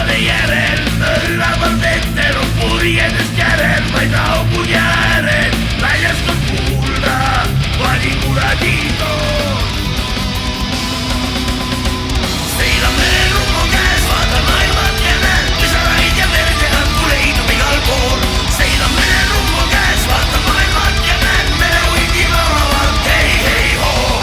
sõnade järel möllavad vetelud purjedest järel, vaid raugud jääled väljast on kuulda valikuradito. Seilab mererummu käes, vaatan maailmat ja näen pisaraid ja verd ja õhku leidub igal pool. Seilab mererummu käes, vaatan maailmat ja näen merehundi laulavalt hei hei hoo.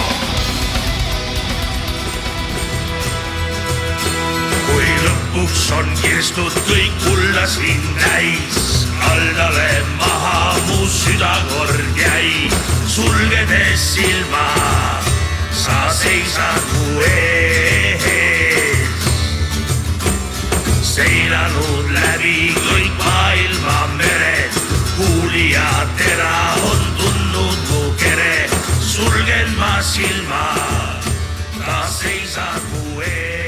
Kui lõpuks on kirstud kõik kulla siin täis, kaldale maha mu südakord jäi. Sulgedes silma, sa seisad mu ees. Seilanud läbi kõik maailma mered, kuulija tera on tundnud mu kere. Sulgen ma silma, ta seisad mu ees.